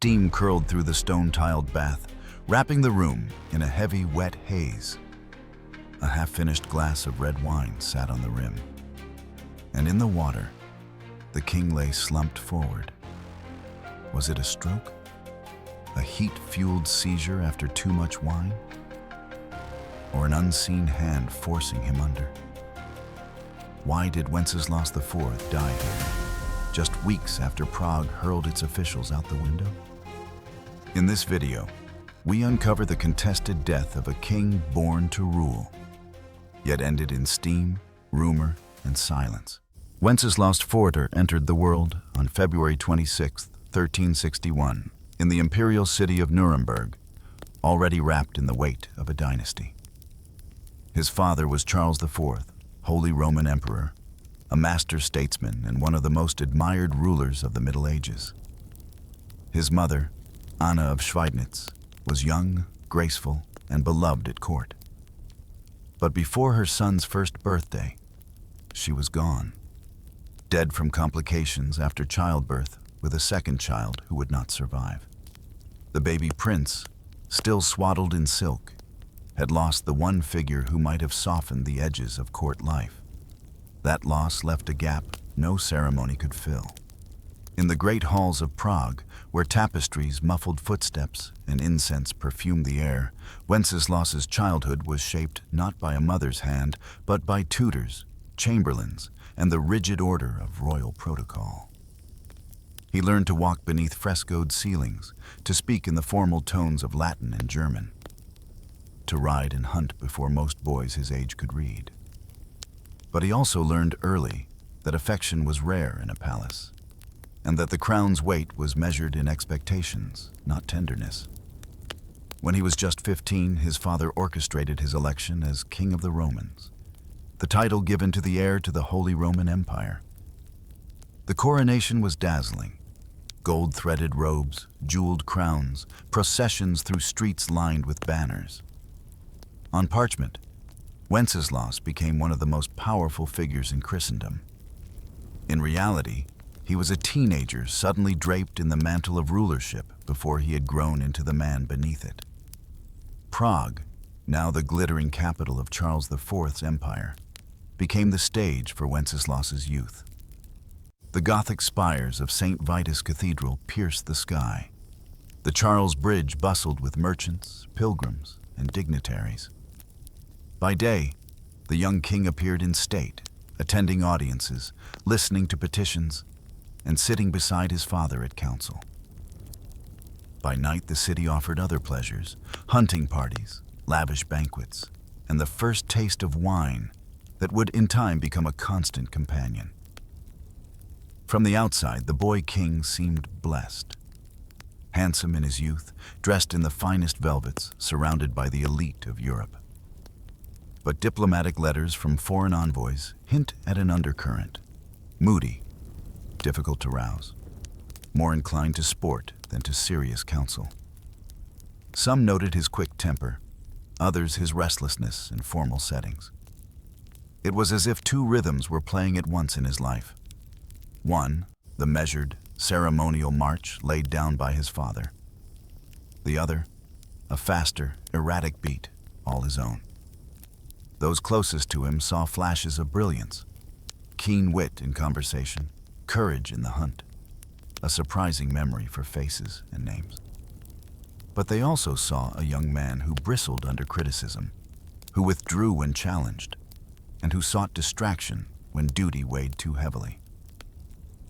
steam curled through the stone-tiled bath, wrapping the room in a heavy, wet haze. A half-finished glass of red wine sat on the rim. And in the water, the king lay slumped forward. Was it a stroke? A heat-fueled seizure after too much wine? Or an unseen hand forcing him under? Why did Wenceslaus IV die here, just weeks after Prague hurled its officials out the window? In this video, we uncover the contested death of a king born to rule, yet ended in steam, rumor, and silence. Wenceslaus IV entered the world on February 26, 1361, in the imperial city of Nuremberg, already wrapped in the weight of a dynasty. His father was Charles IV, Holy Roman Emperor, a master statesman and one of the most admired rulers of the Middle Ages. His mother, Anna of Schweidnitz, was young, graceful, and beloved at court. But before her son's first birthday, she was gone, dead from complications after childbirth with a second child who would not survive. The baby prince, still swaddled in silk, had lost the one figure who might have softened the edges of court life. That loss left a gap no ceremony could fill. In the great halls of Prague, where tapestries muffled footsteps and incense perfumed the air, Wenceslaus's childhood was shaped not by a mother's hand, but by tutors, chamberlains, and the rigid order of royal protocol. He learned to walk beneath frescoed ceilings, to speak in the formal tones of Latin and German, to ride and hunt before most boys his age could read. But he also learned early that affection was rare in a palace, and that the crown's weight was measured in expectations, not tenderness. When he was just 15, his father orchestrated his election as King of the Romans, the title given to the heir to the Holy Roman Empire. The coronation was dazzling. Gold-threaded robes, jeweled crowns, processions through streets lined with banners. On parchment, Wenceslaus became one of the most powerful figures in Christendom. In reality, he was a teenager suddenly draped in the mantle of rulership before he had grown into the man beneath it. Prague, now the glittering capital of Charles IV's empire, became the stage for Wenceslaus's youth. The Gothic spires of St. Vitus Cathedral pierced the sky. The Charles Bridge bustled with merchants, pilgrims, and dignitaries. By day, the young king appeared in state, attending audiences, listening to petitions, and sitting beside his father at council. By night, the city offered other pleasures, hunting parties, lavish banquets, and the first taste of wine that would in time become a constant companion. From the outside, the boy king seemed blessed. Handsome in his youth, dressed in the finest velvets, surrounded by the elite of Europe. But diplomatic letters from foreign envoys hint at an undercurrent. Moody, difficult to rouse, more inclined to sport than to serious counsel. Some noted his quick temper, others his restlessness in formal settings. It was as if two rhythms were playing at once in his life. One, the measured, ceremonial march laid down by his father. The other, a faster, erratic beat, all his own. Those closest to him saw flashes of brilliance, keen wit in conversation, courage in the hunt, a surprising memory for faces and names. But they also saw a young man who bristled under criticism, who withdrew when challenged, and who sought distraction when duty weighed too heavily.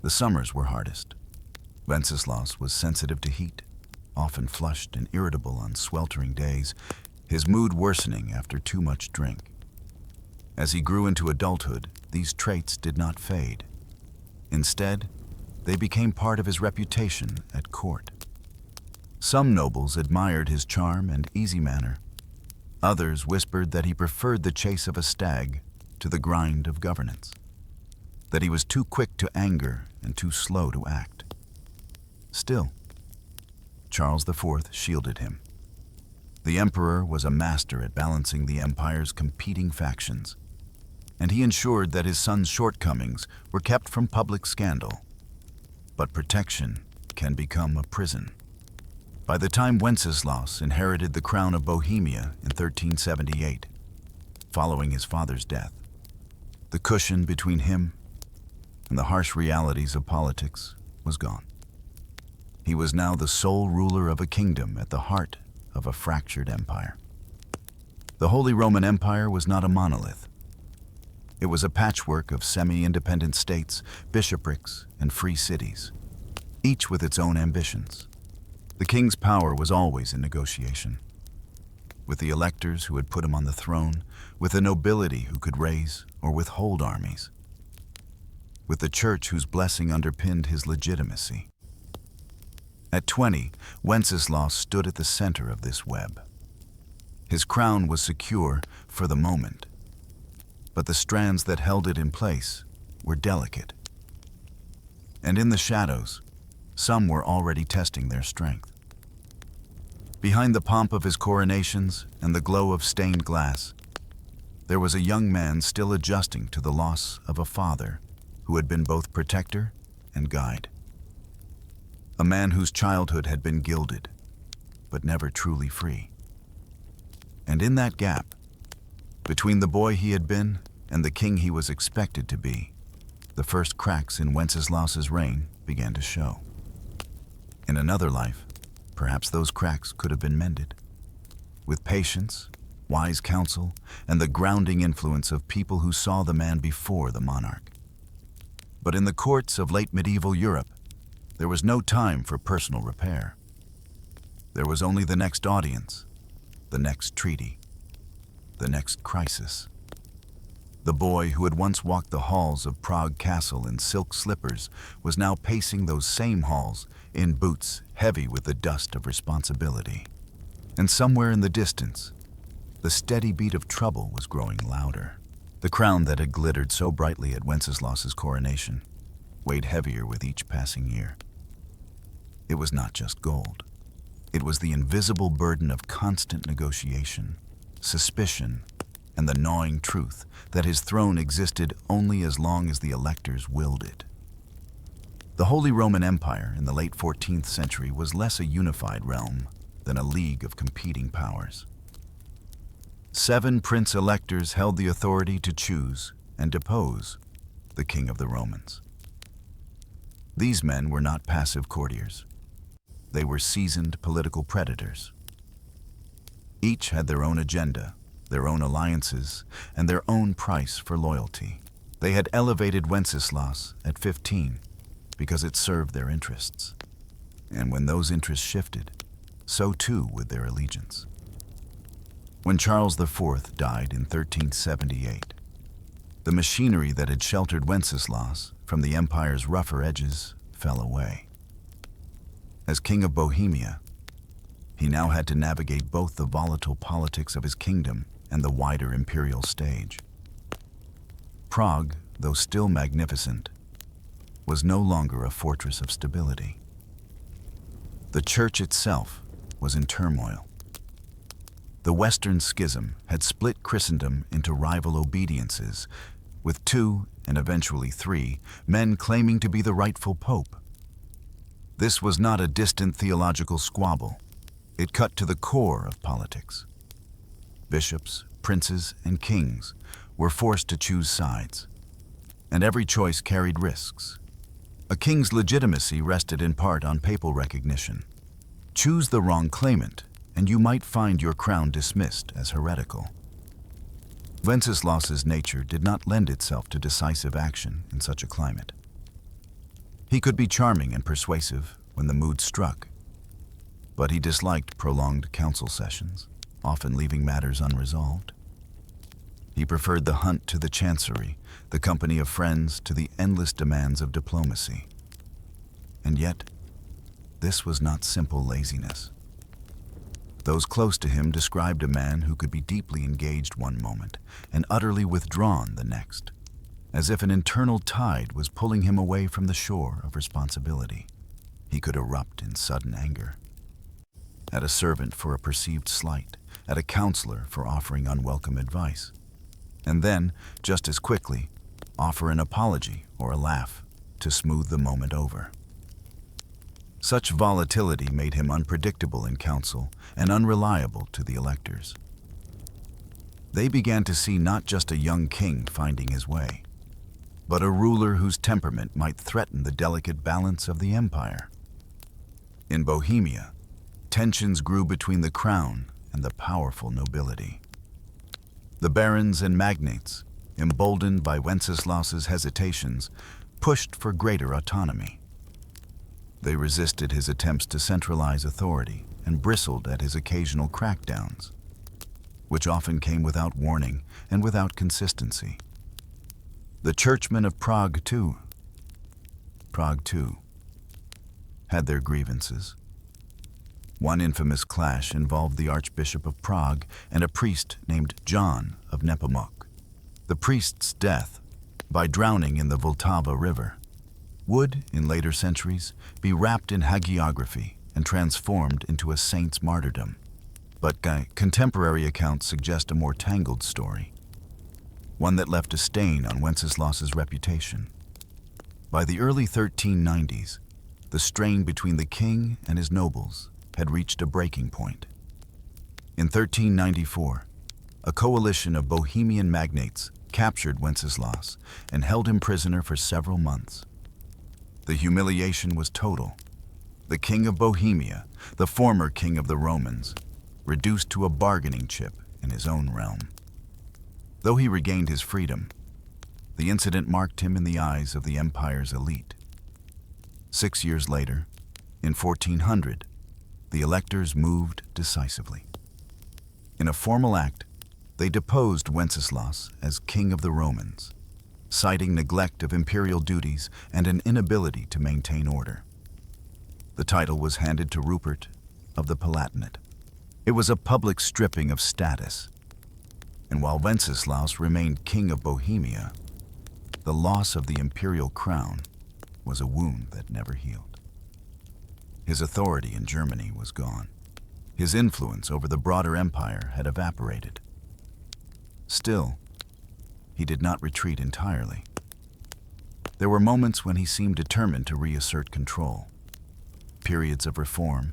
The summers were hardest. Wenceslaus was sensitive to heat, often flushed and irritable on sweltering days, his mood worsening after too much drink. As he grew into adulthood, these traits did not fade. Instead, they became part of his reputation at court. Some nobles admired his charm and easy manner. Others whispered that he preferred the chase of a stag to the grind of governance, that he was too quick to anger and too slow to act. Still, Charles IV shielded him. The emperor was a master at balancing the empire's competing factions, and he ensured that his son's shortcomings were kept from public scandal. But protection can become a prison. By the time Wenceslaus inherited the crown of Bohemia in 1378, following his father's death, the cushion between him and the harsh realities of politics was gone. He was now the sole ruler of a kingdom at the heart of a fractured empire. The Holy Roman Empire was not a monolith. It was a patchwork of semi-independent states, bishoprics, and free cities, each with its own ambitions. The king's power was always in negotiation, with the electors who had put him on the throne, with the nobility who could raise or withhold armies, with the church whose blessing underpinned his legitimacy. At 20, Wenceslaus stood at the center of this web. His crown was secure for the moment, but the strands that held it in place were delicate. And in the shadows, some were already testing their strength. Behind the pomp of his coronations and the glow of stained glass, there was a young man still adjusting to the loss of a father who had been both protector and guide. A man whose childhood had been gilded, but never truly free. And in that gap, between the boy he had been and the king he was expected to be, the first cracks in Wenceslaus's reign began to show. In another life, perhaps those cracks could have been mended. With patience, wise counsel, and the grounding influence of people who saw the man before the monarch. But in the courts of late medieval Europe, there was no time for personal repair. There was only the next audience, the next treaty, the next crisis. The boy who had once walked the halls of Prague Castle in silk slippers was now pacing those same halls in boots heavy with the dust of responsibility. And somewhere in the distance, the steady beat of trouble was growing louder. The crown that had glittered so brightly at Wenceslaus's coronation weighed heavier with each passing year. It was not just gold. It was the invisible burden of constant negotiation, suspicion, and the gnawing truth that his throne existed only as long as the electors willed it. The Holy Roman Empire in the late 14th century was less a unified realm than a league of competing powers. 7 prince-electors held the authority to choose and depose the King of the Romans. These men were not passive courtiers. They were seasoned political predators. Each had their own agenda, their own alliances, and their own price for loyalty. They had elevated Wenceslaus at 15 because it served their interests. And when those interests shifted, so too would their allegiance. When Charles IV died in 1378, the machinery that had sheltered Wenceslaus from the empire's rougher edges fell away. As King of Bohemia, he now had to navigate both the volatile politics of his kingdom and the wider imperial stage. Prague, though still magnificent, was no longer a fortress of stability. The church itself was in turmoil. The Western Schism had split Christendom into rival obediences, with 2, and eventually 3, men claiming to be the rightful pope. This was not a distant theological squabble. It cut to the core of politics. Bishops, princes, and kings were forced to choose sides, and every choice carried risks. A king's legitimacy rested in part on papal recognition. Choose the wrong claimant, and you might find your crown dismissed as heretical. Wenceslaus's nature did not lend itself to decisive action in such a climate. He could be charming and persuasive when the mood struck, but he disliked prolonged council sessions, often leaving matters unresolved. He preferred the hunt to the chancery, the company of friends to the endless demands of diplomacy. And yet, this was not simple laziness. Those close to him described a man who could be deeply engaged one moment and utterly withdrawn the next, as if an internal tide was pulling him away from the shore of responsibility. He could erupt in sudden anger at a servant for a perceived slight, at a counselor for offering unwelcome advice, and then, just as quickly, offer an apology or a laugh to smooth the moment over. Such volatility made him unpredictable in council and unreliable to the electors. They began to see not just a young king finding his way, but a ruler whose temperament might threaten the delicate balance of the empire. In Bohemia, tensions grew between the crown and the powerful nobility. The barons and magnates, emboldened by Wenceslaus's hesitations, pushed for greater autonomy. They resisted his attempts to centralize authority and bristled at his occasional crackdowns, which often came without warning and without consistency. The churchmen of Prague too, had their grievances. One infamous clash involved the Archbishop of Prague and a priest named John of Nepomuk. The priest's death, by drowning in the Vltava River, would, in later centuries, be wrapped in hagiography and transformed into a saint's martyrdom. But contemporary accounts suggest a more tangled story, one that left a stain on Wenceslaus's reputation. By the early 1390s, the strain between the king and his nobles had reached a breaking point. In 1394, a coalition of Bohemian magnates captured Wenceslaus and held him prisoner for several months. The humiliation was total. The king of Bohemia, the former king of the Romans, reduced to a bargaining chip in his own realm. Though he regained his freedom, the incident marked him in the eyes of the empire's elite. 6 years later, in 1400, the electors moved decisively. In a formal act, they deposed Wenceslaus as king of the Romans, citing neglect of imperial duties and an inability to maintain order. The title was handed to Rupert of the Palatinate. It was a public stripping of status, and while Wenceslaus remained king of Bohemia, the loss of the imperial crown was a wound that never healed. His authority in Germany was gone. His influence over the broader empire had evaporated. Still, he did not retreat entirely. There were moments when he seemed determined to reassert control. Periods of reform,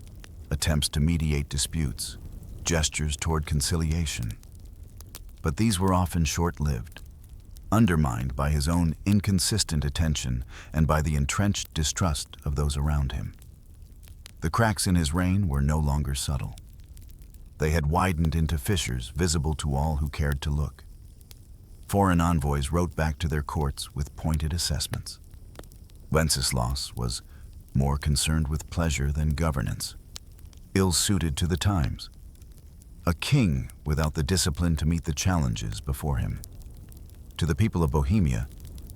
attempts to mediate disputes, gestures toward conciliation. But these were often short-lived, undermined by his own inconsistent attention and by the entrenched distrust of those around him. The cracks in his reign were no longer subtle. They had widened into fissures visible to all who cared to look. Foreign envoys wrote back to their courts with pointed assessments. Wenceslaus was more concerned with pleasure than governance, ill-suited to the times. A king without the discipline to meet the challenges before him. To the people of Bohemia,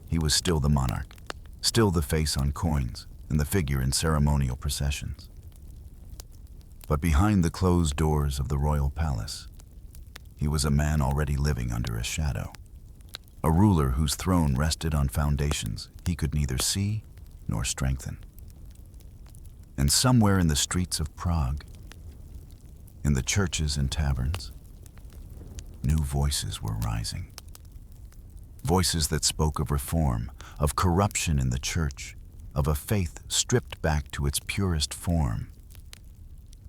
he was still the monarch, still the face on coins and the figure in ceremonial processions. But behind the closed doors of the royal palace, he was a man already living under a shadow, a ruler whose throne rested on foundations he could neither see nor strengthen. And somewhere in the streets of Prague, in the churches and taverns, new voices were rising. Voices that spoke of reform, of corruption in the church, of a faith stripped back to its purest form.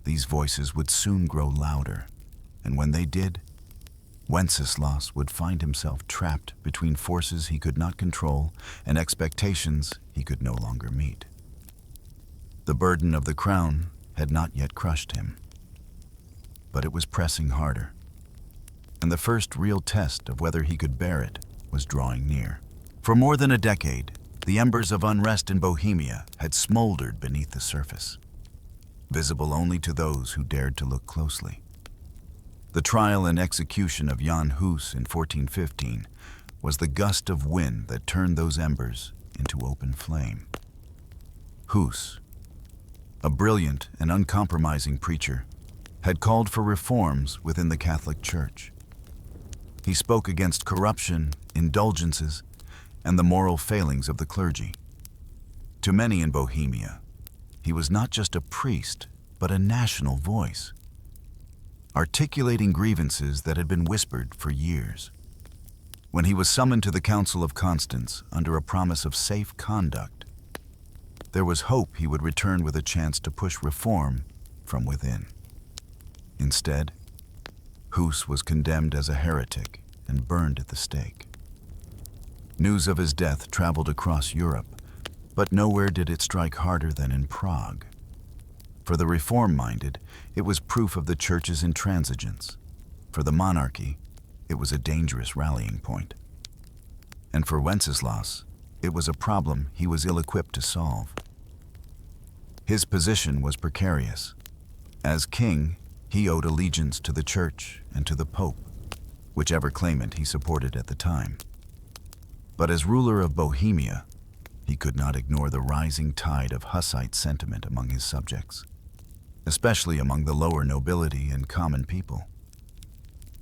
These voices would soon grow louder, and when they did, Wenceslaus would find himself trapped between forces he could not control and expectations he could no longer meet. The burden of the crown had not yet crushed him, but it was pressing harder, and the first real test of whether he could bear it was drawing near. For more than a decade, the embers of unrest in Bohemia had smoldered beneath the surface, visible only to those who dared to look closely. The trial and execution of Jan Hus in 1415 was the gust of wind that turned those embers into open flame. Hus, a brilliant and uncompromising preacher, had called for reforms within the Catholic Church. He spoke against corruption, indulgences, and the moral failings of the clergy. To many in Bohemia, he was not just a priest, but a national voice, articulating grievances that had been whispered for years. When he was summoned to the Council of Constance under a promise of safe conduct, there was hope he would return with a chance to push reform from within. Instead, Hus was condemned as a heretic and burned at the stake. News of his death traveled across Europe, but nowhere did it strike harder than in Prague. For the reform-minded, it was proof of the church's intransigence. For the monarchy, it was a dangerous rallying point. And for Wenceslaus, it was a problem he was ill-equipped to solve. His position was precarious. As king, he owed allegiance to the church and to the pope, whichever claimant he supported at the time. But as ruler of Bohemia, he could not ignore the rising tide of Hussite sentiment among his subjects, especially among the lower nobility and common people.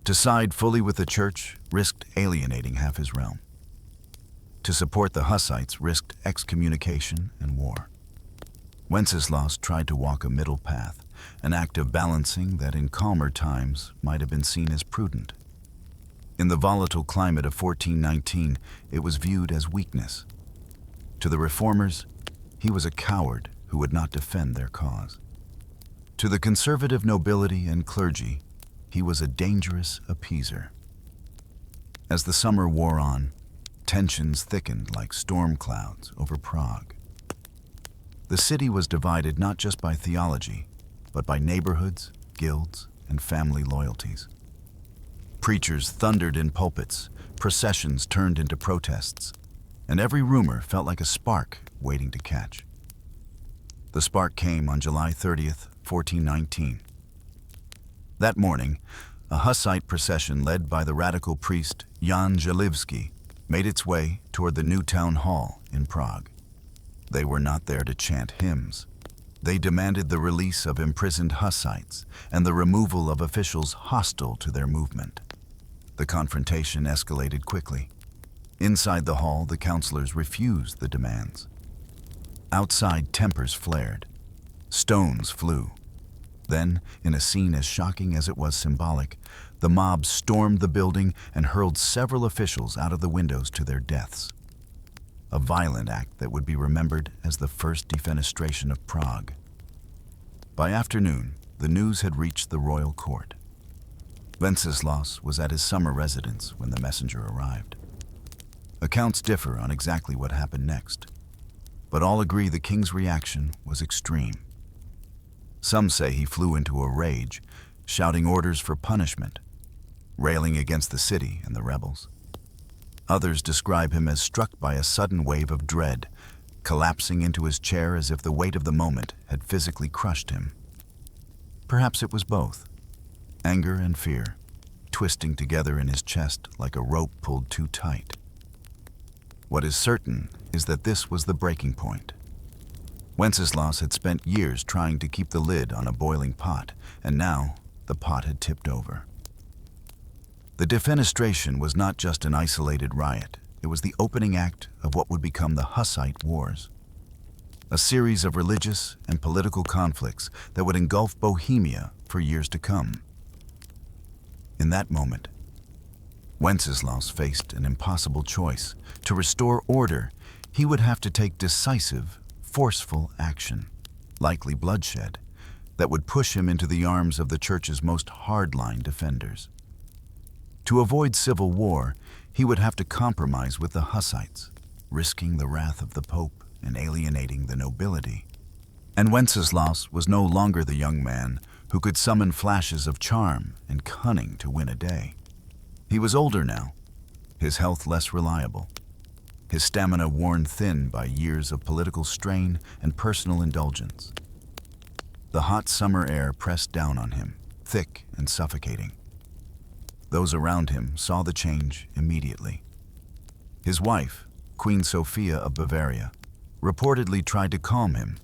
To side fully with the church risked alienating half his realm. To support the Hussites risked excommunication and war. Wenceslaus tried to walk a middle path, an act of balancing that in calmer times might have been seen as prudent. In the volatile climate of 1419, it was viewed as weakness. To the reformers, he was a coward who would not defend their cause. To the conservative nobility and clergy, he was a dangerous appeaser. As the summer wore on, tensions thickened like storm clouds over Prague. The city was divided not just by theology, but by neighborhoods, guilds, and family loyalties. Preachers thundered in pulpits, processions turned into protests, and every rumor felt like a spark waiting to catch. The spark came on July 30th, 1419. That morning, a Hussite procession led by the radical priest Jan Jalivsky made its way toward the new town hall in Prague. They were not there to chant hymns. They demanded the release of imprisoned Hussites and the removal of officials hostile to their movement. The confrontation escalated quickly. Inside the hall, the councillors refused the demands. Outside, tempers flared. Stones flew. Then, in a scene as shocking as it was symbolic, the mob stormed the building and hurled several officials out of the windows to their deaths. A violent act that would be remembered as the first defenestration of Prague. By afternoon, the news had reached the royal court. Wenceslaus was at his summer residence when the messenger arrived. Accounts differ on exactly what happened next, but all agree the king's reaction was extreme. Some say he flew into a rage, shouting orders for punishment, railing against the city and the rebels. Others describe him as struck by a sudden wave of dread, collapsing into his chair as if the weight of the moment had physically crushed him. Perhaps it was both, anger and fear, twisting together in his chest like a rope pulled too tight. What is certain is that this was the breaking point. Wenceslaus had spent years trying to keep the lid on a boiling pot, and now the pot had tipped over. The defenestration was not just an isolated riot. It was the opening act of what would become the Hussite Wars, a series of religious and political conflicts that would engulf Bohemia for years to come. In that moment, Wenceslaus faced an impossible choice. To restore order, he would have to take decisive, forceful action, likely bloodshed, that would push him into the arms of the church's most hardline defenders. To avoid civil war, he would have to compromise with the Hussites, risking the wrath of the Pope and alienating the nobility. And Wenceslaus was no longer the young man who could summon flashes of charm and cunning to win a day. He was older now, his health less reliable, his stamina worn thin by years of political strain and personal indulgence. The hot summer air pressed down on him, thick and suffocating. Those around him saw the change immediately. His wife, Queen Sophia of Bavaria, reportedly tried to calm him,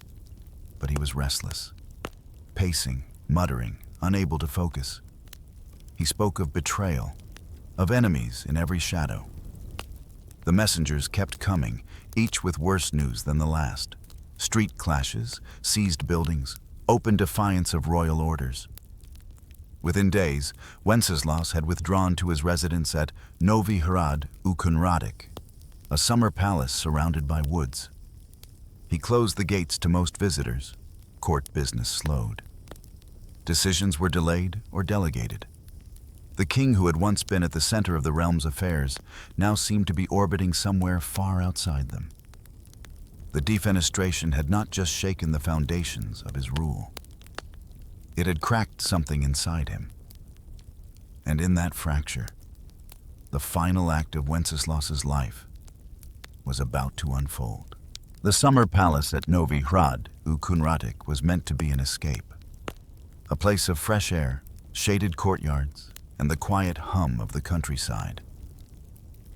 but he was restless, pacing, muttering, unable to focus. He spoke of betrayal, of enemies in every shadow. The messengers kept coming, each with worse news than the last. Street clashes, seized buildings, open defiance of royal orders. Within days, Wenceslaus had withdrawn to his residence at Novi Hrad u Kunradek, a summer palace surrounded by woods. He closed the gates to most visitors. Court business slowed. Decisions were delayed or delegated. The king, who had once been at the center of the realm's affairs, now seemed to be orbiting somewhere far outside them. The defenestration had not just shaken the foundations of his rule. It had cracked something inside him. And in that fracture, the final act of Wenceslaus's life was about to unfold. The summer palace at Novi Hrad u Kunratic was meant to be an escape, a place of fresh air, shaded courtyards, and the quiet hum of the countryside.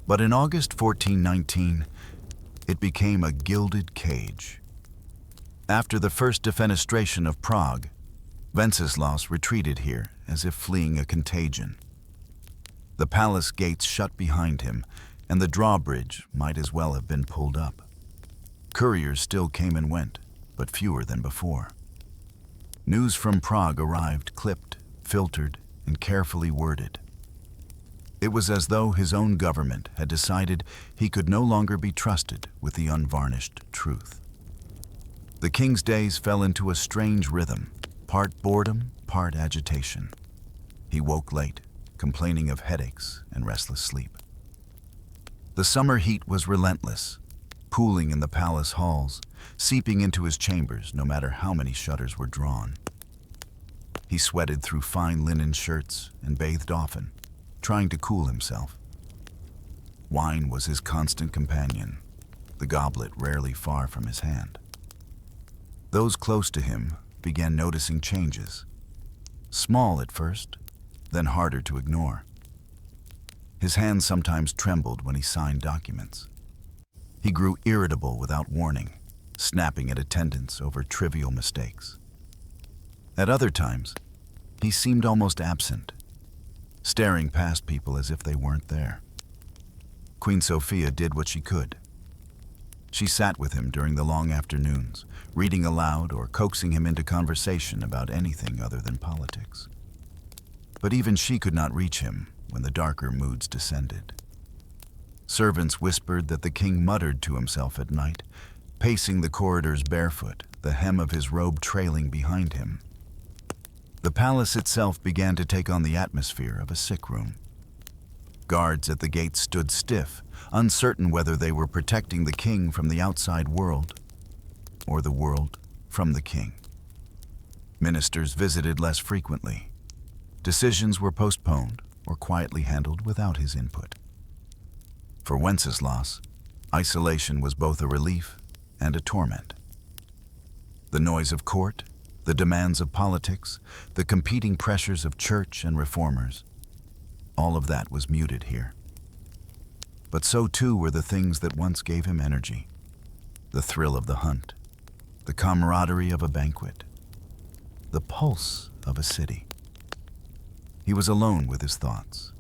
But in August 1419, it became a gilded cage. After the first defenestration of Prague, Wenceslaus retreated here as if fleeing a contagion. The palace gates shut behind him, and the drawbridge might as well have been pulled up. Couriers still came and went, but fewer than before. News from Prague arrived clipped, filtered, and carefully worded. It was as though his own government had decided he could no longer be trusted with the unvarnished truth. The king's days fell into a strange rhythm, part boredom, part agitation. He woke late, complaining of headaches and restless sleep. The summer heat was relentless, pooling in the palace halls, seeping into his chambers no matter how many shutters were drawn. He sweated through fine linen shirts and bathed often, trying to cool himself. Wine was his constant companion, the goblet rarely far from his hand. Those close to him began noticing changes, small at first, then harder to ignore. His hands sometimes trembled when he signed documents. He grew irritable without warning, snapping at attendants over trivial mistakes. At other times, he seemed almost absent, staring past people as if they weren't there. Queen Sophia did what she could. She sat with him during the long afternoons, reading aloud or coaxing him into conversation about anything other than politics. But even she could not reach him when the darker moods descended. Servants whispered that the king muttered to himself at night, pacing the corridors barefoot, the hem of his robe trailing behind him. The palace itself began to take on the atmosphere of a sick room. Guards at the gates stood stiff, uncertain whether they were protecting the king from the outside world or the world from the king. Ministers visited less frequently. Decisions were postponed or quietly handled without his input. For Wenceslaus, isolation was both a relief and a torment. The noise of court, the demands of politics, the competing pressures of church and reformers, all of that was muted here. But so too were the things that once gave him energy: the thrill of the hunt, the camaraderie of a banquet, the pulse of a city. He was alone with his thoughts,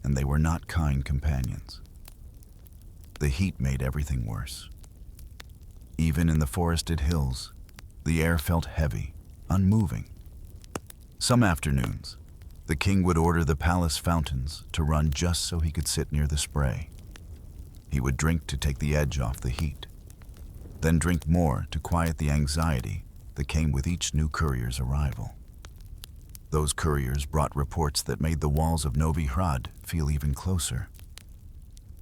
and they were not kind companions. The heat made everything worse. Even in the forested hills, the air felt heavy, unmoving. Some afternoons, the king would order the palace fountains to run just so he could sit near the spray. He would drink to take the edge off the heat, then drink more to quiet the anxiety that came with each new courier's arrival. Those couriers brought reports that made the walls of Novi Hrad feel even closer.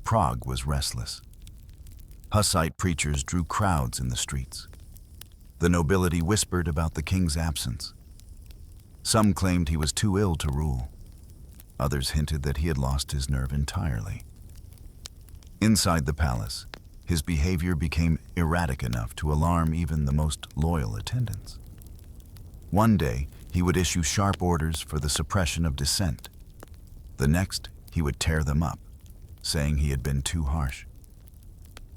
Prague was restless. Hussite preachers drew crowds in the streets. The nobility whispered about the king's absence. Some claimed he was too ill to rule. Others hinted that he had lost his nerve entirely. Inside the palace, his behavior became erratic enough to alarm even the most loyal attendants. One day, he would issue sharp orders for the suppression of dissent. The next, he would tear them up, saying he had been too harsh.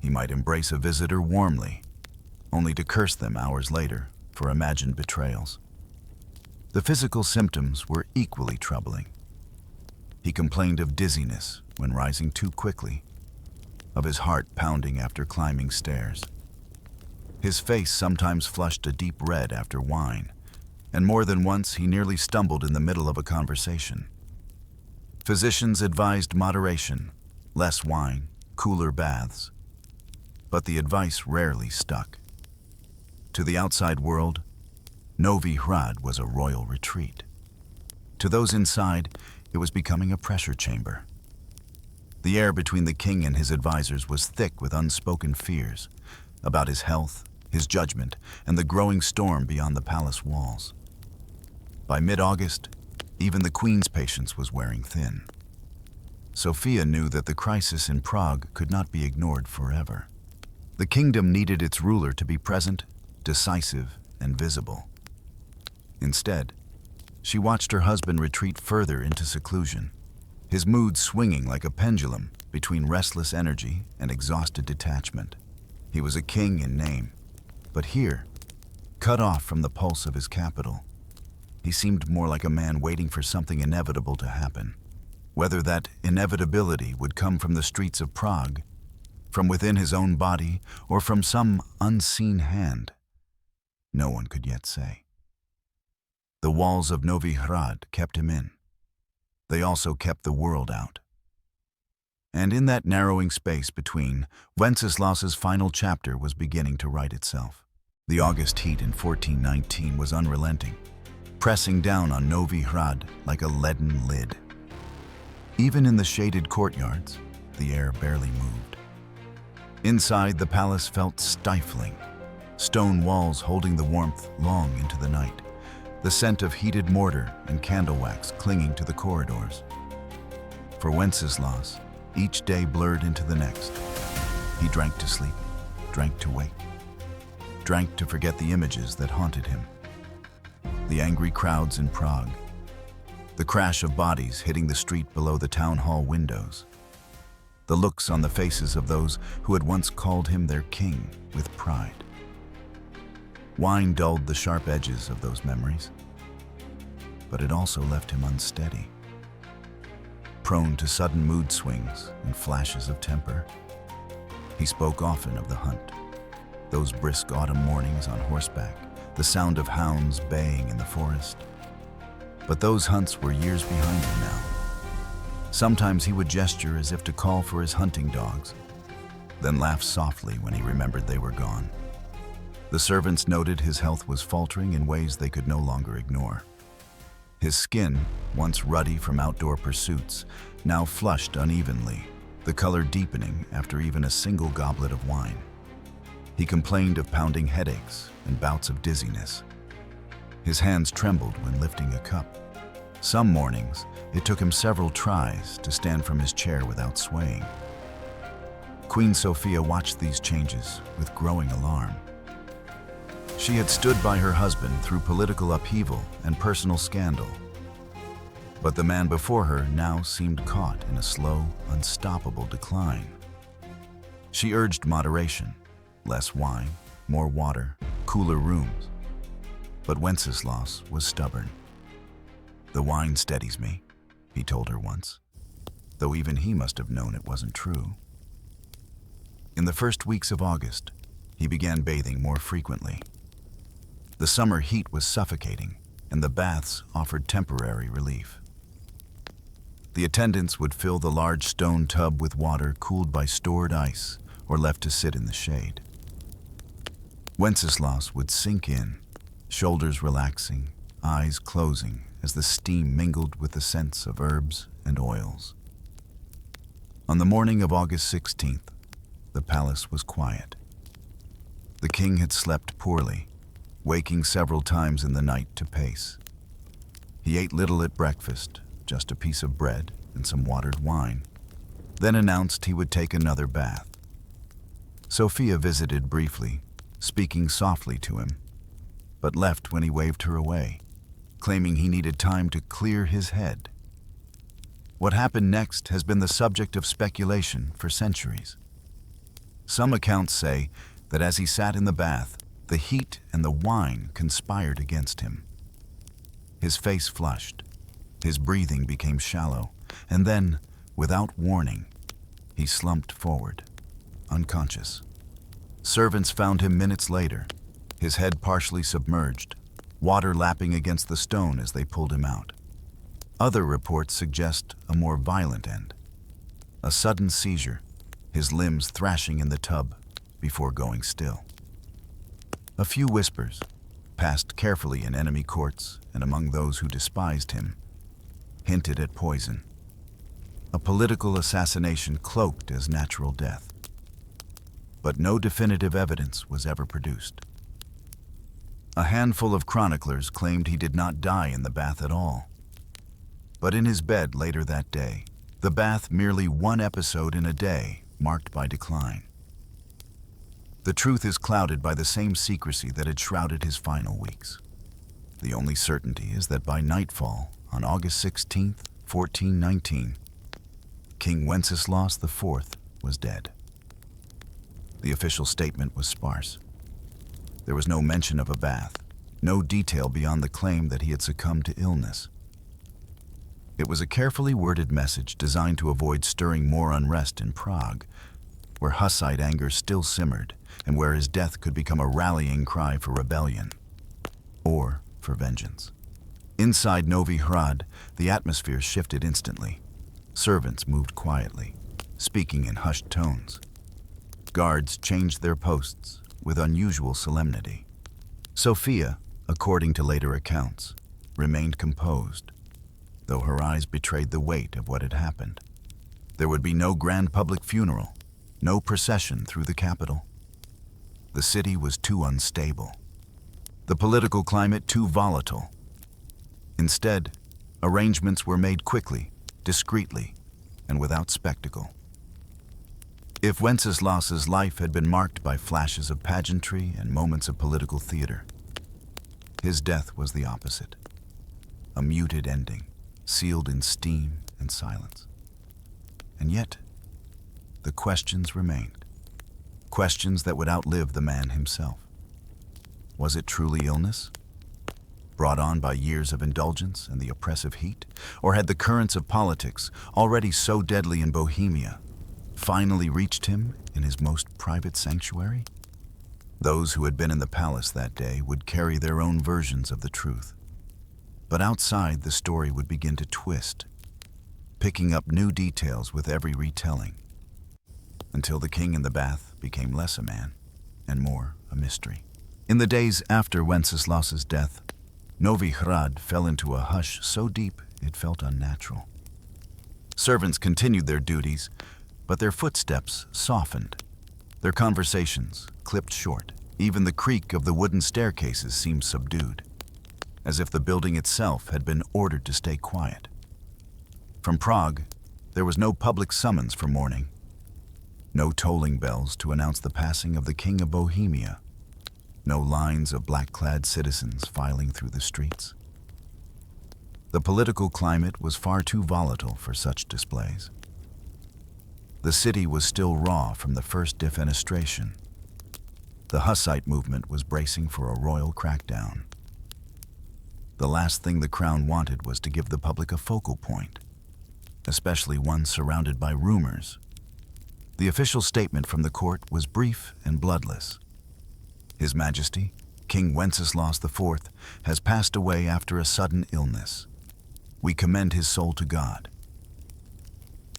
He might embrace a visitor warmly, only to curse them hours later for imagined betrayals. The physical symptoms were equally troubling. He complained of dizziness when rising too quickly, of his heart pounding after climbing stairs. His face sometimes flushed a deep red after wine, and more than once he nearly stumbled in the middle of a conversation. Physicians advised moderation, less wine, cooler baths. But the advice rarely stuck. To the outside world, Novi Hrad was a royal retreat. To those inside, it was becoming a pressure chamber. The air between the king and his advisors was thick with unspoken fears about his health, his judgment, and the growing storm beyond the palace walls. By mid-August, even the queen's patience was wearing thin. Sophia knew that the crisis in Prague could not be ignored forever. The kingdom needed its ruler to be present, decisive, and visible. Instead, she watched her husband retreat further into seclusion, his mood swinging like a pendulum between restless energy and exhausted detachment. He was a king in name, but here, cut off from the pulse of his capital, he seemed more like a man waiting for something inevitable to happen. Whether that inevitability would come from the streets of Prague, from within his own body, or from some unseen hand, no one could yet say. The walls of Novi Hrad kept him in. They also kept the world out. And in that narrowing space between, Wenceslaus's final chapter was beginning to write itself. The August heat in 1419 was unrelenting, pressing down on Novi Hrad like a leaden lid. Even in the shaded courtyards, the air barely moved. Inside, the palace felt stifling, stone walls holding the warmth long into the night, the scent of heated mortar and candle wax clinging to the corridors. For Wenceslaus, each day blurred into the next. He drank to sleep, drank to wake, drank to forget the images that haunted him. The angry crowds in Prague, the crash of bodies hitting the street below the town hall windows, the looks on the faces of those who had once called him their king with pride. Wine dulled the sharp edges of those memories, but it also left him unsteady. Prone to sudden mood swings and flashes of temper, he spoke often of the hunt, those brisk autumn mornings on horseback, the sound of hounds baying in the forest. But those hunts were years behind him now. Sometimes he would gesture as if to call for his hunting dogs, then laugh softly when he remembered they were gone. The servants noted his health was faltering in ways they could no longer ignore. His skin, once ruddy from outdoor pursuits, now flushed unevenly, the color deepening after even a single goblet of wine. He complained of pounding headaches and bouts of dizziness. His hands trembled when lifting a cup. Some mornings, it took him several tries to stand from his chair without swaying. Queen Sophia watched these changes with growing alarm. She had stood by her husband through political upheaval and personal scandal. But the man before her now seemed caught in a slow, unstoppable decline. She urged moderation, less wine, more water, cooler rooms. But Wenceslaus was stubborn. "The wine steadies me," he told her once, though even he must have known it wasn't true. In the first weeks of August, he began bathing more frequently. The summer heat was suffocating, and the baths offered temporary relief. The attendants would fill the large stone tub with water cooled by stored ice or left to sit in the shade. Wenceslaus would sink in, shoulders relaxing, eyes closing as the steam mingled with the scents of herbs and oils. On the morning of August 16th, the palace was quiet. The king had slept poorly, waking several times in the night to pace. He ate little at breakfast, just a piece of bread and some watered wine, then announced he would take another bath. Sophia visited briefly, speaking softly to him, but left when he waved her away, claiming he needed time to clear his head. What happened next has been the subject of speculation for centuries. Some accounts say that as he sat in the bath, the heat and the wine conspired against him. His face flushed, his breathing became shallow, and then, without warning, he slumped forward, unconscious. Servants found him minutes later, his head partially submerged, water lapping against the stone as they pulled him out. Other reports suggest a more violent end. A sudden seizure, his limbs thrashing in the tub, before going still. A few whispers, passed carefully in enemy courts and among those who despised him, hinted at poison. A political assassination cloaked as natural death. But no definitive evidence was ever produced. A handful of chroniclers claimed he did not die in the bath at all. But in his bed later that day, the bath merely one episode in a day marked by decline. The truth is clouded by the same secrecy that had shrouded his final weeks. The only certainty is that by nightfall, on August 16, 1419, King Wenceslaus IV was dead. The official statement was sparse. There was no mention of a bath, no detail beyond the claim that he had succumbed to illness. It was a carefully worded message designed to avoid stirring more unrest in Prague, where Hussite anger still simmered and where his death could become a rallying cry for rebellion or for vengeance. Inside Novi Hrad, the atmosphere shifted instantly. Servants moved quietly, speaking in hushed tones. Guards changed their posts with unusual solemnity. Sophia, according to later accounts, remained composed, though her eyes betrayed the weight of what had happened. There would be no grand public funeral, no procession through the capital. The city was too unstable, the political climate too volatile. Instead, arrangements were made quickly, discreetly, and without spectacle. If Wenceslaus's life had been marked by flashes of pageantry and moments of political theater, his death was the opposite. A muted ending, sealed in steam and silence. And yet, the questions remained. Questions that would outlive the man himself. Was it truly illness, brought on by years of indulgence and the oppressive heat? Or had the currents of politics, already so deadly in Bohemia, finally reached him in his most private sanctuary? Those who had been in the palace that day would carry their own versions of the truth. But outside, the story would begin to twist, picking up new details with every retelling, until the king in the bath became less a man and more a mystery. In the days after Wenceslaus's death, Novi Hrad fell into a hush so deep it felt unnatural. Servants continued their duties, but their footsteps softened. Their conversations clipped short. Even the creak of the wooden staircases seemed subdued, as if the building itself had been ordered to stay quiet. From Prague, there was no public summons for mourning, no tolling bells to announce the passing of the King of Bohemia, no lines of black-clad citizens filing through the streets. The political climate was far too volatile for such displays. The city was still raw from the first defenestration. The Hussite movement was bracing for a royal crackdown. The last thing the crown wanted was to give the public a focal point, especially one surrounded by rumors. The official statement from the court was brief and bloodless. His Majesty, King Wenceslaus IV, has passed away after a sudden illness. We commend his soul to God.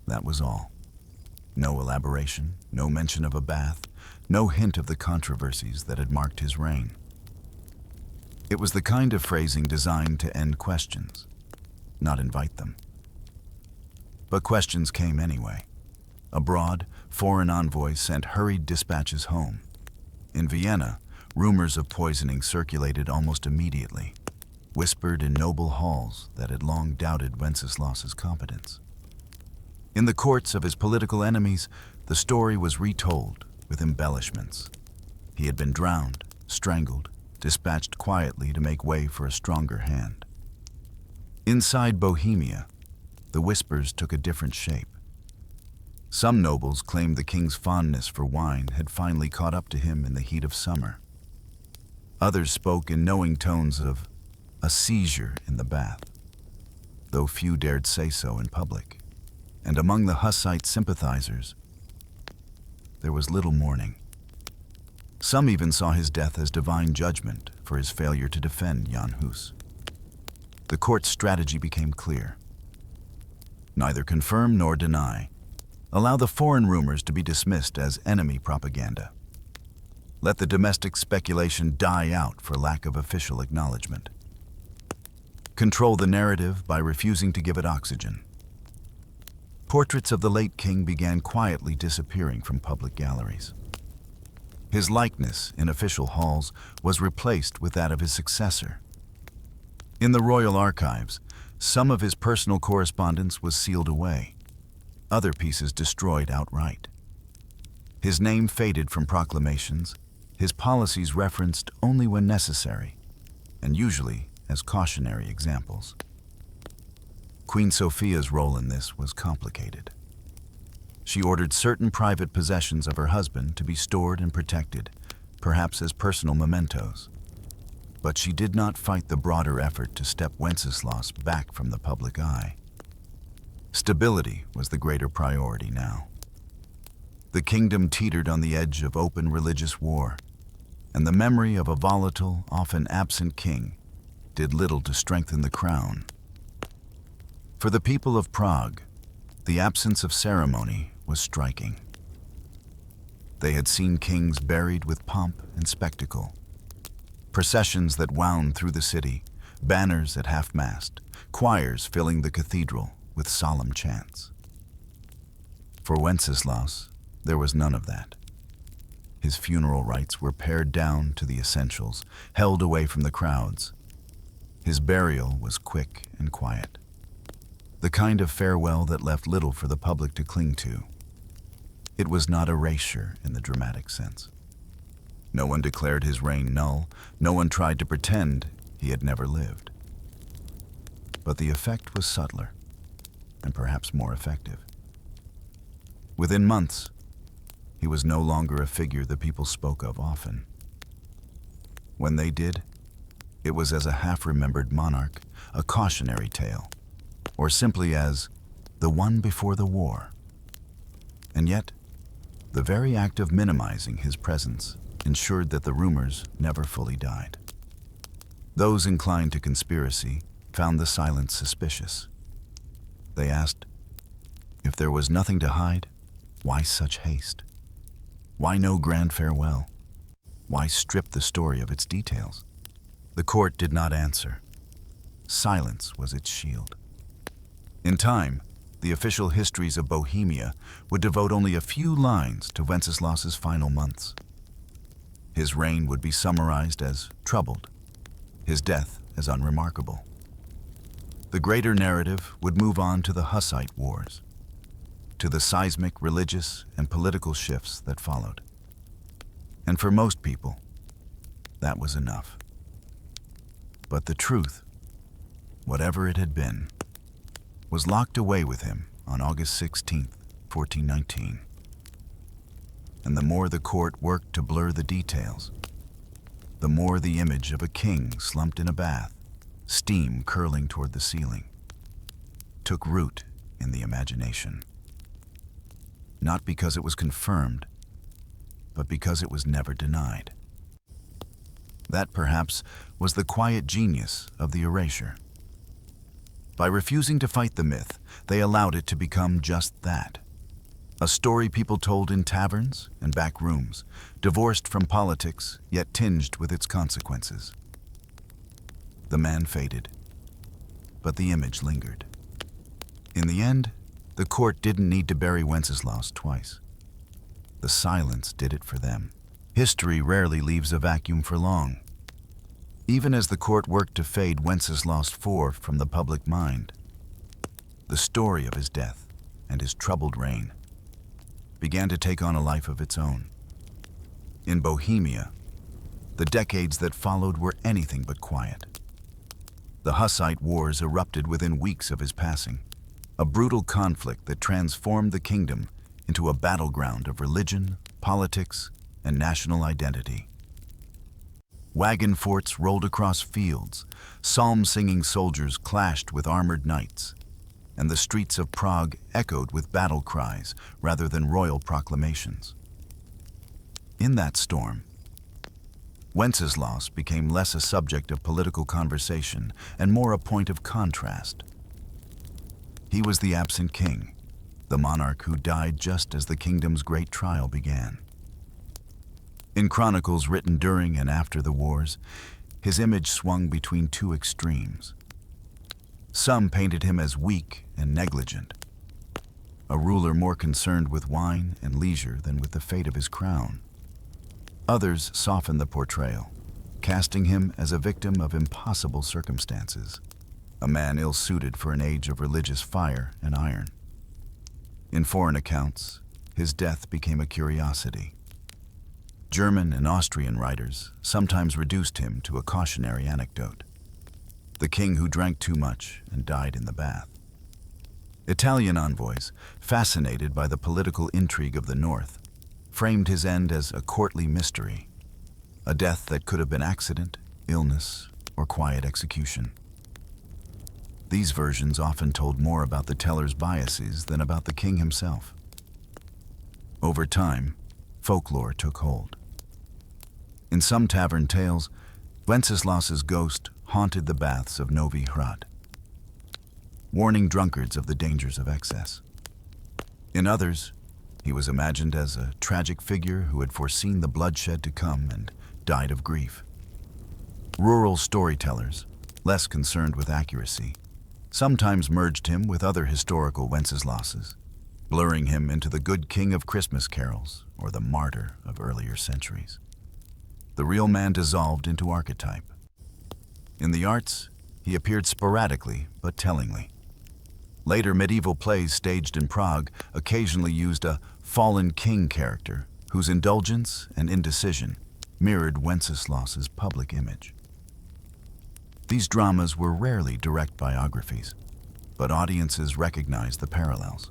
That was all. No elaboration, no mention of a bath, no hint of the controversies that had marked his reign. It was the kind of phrasing designed to end questions, not invite them. But questions came anyway. Abroad, foreign envoys sent hurried dispatches home. In Vienna, rumors of poisoning circulated almost immediately, whispered in noble halls that had long doubted Wenceslaus's competence. In the courts of his political enemies, the story was retold with embellishments. He had been drowned, strangled, dispatched quietly to make way for a stronger hand. Inside Bohemia, the whispers took a different shape. Some nobles claimed the king's fondness for wine had finally caught up to him in the heat of summer. Others spoke in knowing tones of a seizure in the bath, though few dared say so in public. And among the Hussite sympathizers, there was little mourning. Some even saw his death as divine judgment for his failure to defend Jan Hus. The court's strategy became clear. Neither confirm nor deny. Allow the foreign rumors to be dismissed as enemy propaganda. Let the domestic speculation die out for lack of official acknowledgement. Control the narrative by refusing to give it oxygen. Portraits of the late king began quietly disappearing from public galleries. His likeness in official halls was replaced with that of his successor. In the royal archives, some of his personal correspondence was sealed away, other pieces destroyed outright. His name faded from proclamations, his policies referenced only when necessary, and usually as cautionary examples. Queen Sophia's role in this was complicated. She ordered certain private possessions of her husband to be stored and protected, perhaps as personal mementos. But she did not fight the broader effort to step Wenceslaus back from the public eye. Stability was the greater priority now. The kingdom teetered on the edge of open religious war, and the memory of a volatile, often absent king did little to strengthen the crown. For the people of Prague, the absence of ceremony was striking. They had seen kings buried with pomp and spectacle, processions that wound through the city, banners at half-mast, choirs filling the cathedral with solemn chants. For Wenceslaus, there was none of that. His funeral rites were pared down to the essentials, held away from the crowds. His burial was quick and quiet, the kind of farewell that left little for the public to cling to. It was not erasure in the dramatic sense. No one declared his reign null, no one tried to pretend he had never lived. But the effect was subtler, and perhaps more effective. Within months, he was no longer a figure the people spoke of often. When they did, it was as a half-remembered monarch, a cautionary tale, or simply as the one before the war. And yet, the very act of minimizing his presence ensured that the rumors never fully died. Those inclined to conspiracy found the silence suspicious. They asked, if there was nothing to hide, why such haste? Why no grand farewell? Why strip the story of its details? The court did not answer. Silence was its shield. In time, the official histories of Bohemia would devote only a few lines to Wenceslaus's final months. His reign would be summarized as troubled, his death as unremarkable. The greater narrative would move on to the Hussite wars, to the seismic religious and political shifts that followed. And for most people, that was enough. But the truth, whatever it had been, was locked away with him on August 16, 1419. And the more the court worked to blur the details, the more the image of a king slumped in a bath, steam curling toward the ceiling, took root in the imagination. Not because it was confirmed, but because it was never denied. That, perhaps, was the quiet genius of the erasure. By refusing to fight the myth, they allowed it to become just that. A story people told in taverns and back rooms, divorced from politics, yet tinged with its consequences. The man faded, but the image lingered. In the end, the court didn't need to bury Wenceslaus twice. The silence did it for them. History rarely leaves a vacuum for long. Even as the court worked to fade Wenceslaus IV from the public mind, the story of his death and his troubled reign began to take on a life of its own. In Bohemia, the decades that followed were anything but quiet. The Hussite wars erupted within weeks of his passing, a brutal conflict that transformed the kingdom into a battleground of religion, politics, and national identity. Wagon forts rolled across fields, psalm-singing soldiers clashed with armored knights, and the streets of Prague echoed with battle cries rather than royal proclamations. In that storm, Wenceslaus became less a subject of political conversation and more a point of contrast. He was the absent king, the monarch who died just as the kingdom's great trial began. In chronicles written during and after the wars, his image swung between two extremes. Some painted him as weak and negligent, a ruler more concerned with wine and leisure than with the fate of his crown. Others softened the portrayal, casting him as a victim of impossible circumstances, a man ill-suited for an age of religious fire and iron. In foreign accounts, his death became a curiosity. German and Austrian writers sometimes reduced him to a cautionary anecdote: the king who drank too much and died in the bath. Italian envoys, fascinated by the political intrigue of the North, framed his end as a courtly mystery, a death that could have been accident, illness, or quiet execution. These versions often told more about the teller's biases than about the king himself. Over time, folklore took hold. In some tavern tales, Wenceslaus's ghost haunted the baths of Novi Hrad, warning drunkards of the dangers of excess. In others, he was imagined as a tragic figure who had foreseen the bloodshed to come and died of grief. Rural storytellers, less concerned with accuracy, sometimes merged him with other historical Wenceslauses, blurring him into the good king of Christmas carols or the martyr of earlier centuries. The real man dissolved into archetype. In the arts, he appeared sporadically but tellingly. Later medieval plays staged in Prague occasionally used a fallen king character whose indulgence and indecision mirrored Wenceslaus's public image. These dramas were rarely direct biographies, but audiences recognized the parallels.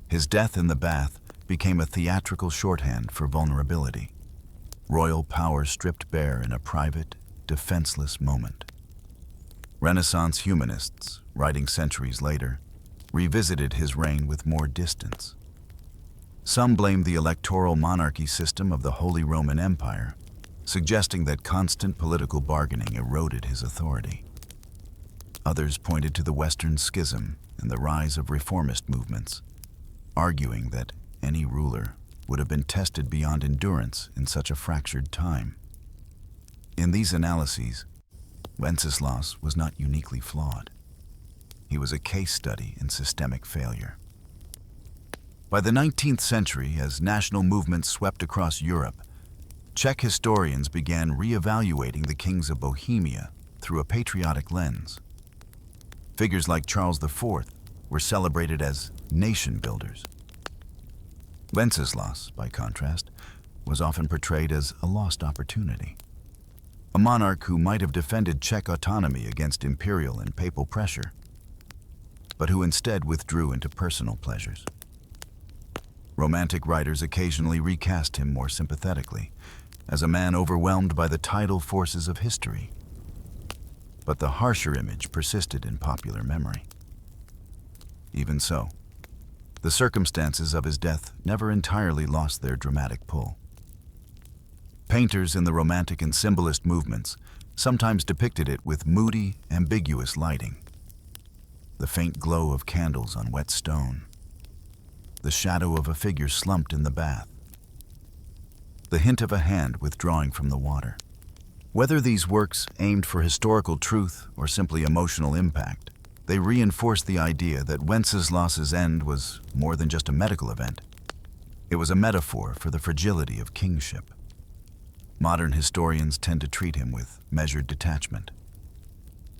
His death in the bath became a theatrical shorthand for vulnerability, royal power stripped bare in a private, defenseless moment. Renaissance humanists, writing centuries later, revisited his reign with more distance. Some blamed the electoral monarchy system of the Holy Roman Empire, suggesting that constant political bargaining eroded his authority. Others pointed to the Western Schism and the rise of reformist movements, arguing that any ruler would have been tested beyond endurance in such a fractured time. In these analyses, Wenceslaus was not uniquely flawed. He was a case study in systemic failure. By the 19th century, as national movements swept across Europe, Czech historians began re-evaluating the kings of Bohemia through a patriotic lens. Figures like Charles IV were celebrated as nation builders. Wenceslaus, by contrast, was often portrayed as a lost opportunity, a monarch who might have defended Czech autonomy against imperial and papal pressure, but who instead withdrew into personal pleasures. Romantic writers occasionally recast him more sympathetically, as a man overwhelmed by the tidal forces of history. But the harsher image persisted in popular memory. Even so, the circumstances of his death never entirely lost their dramatic pull. Painters in the Romantic and Symbolist movements sometimes depicted it with moody, ambiguous lighting. The faint glow of candles on wet stone, the shadow of a figure slumped in the bath, the hint of a hand withdrawing from the water. Whether these works aimed for historical truth or simply emotional impact, they reinforced the idea that Wenceslaus's end was more than just a medical event. It was a metaphor for the fragility of kingship. Modern historians tend to treat him with measured detachment.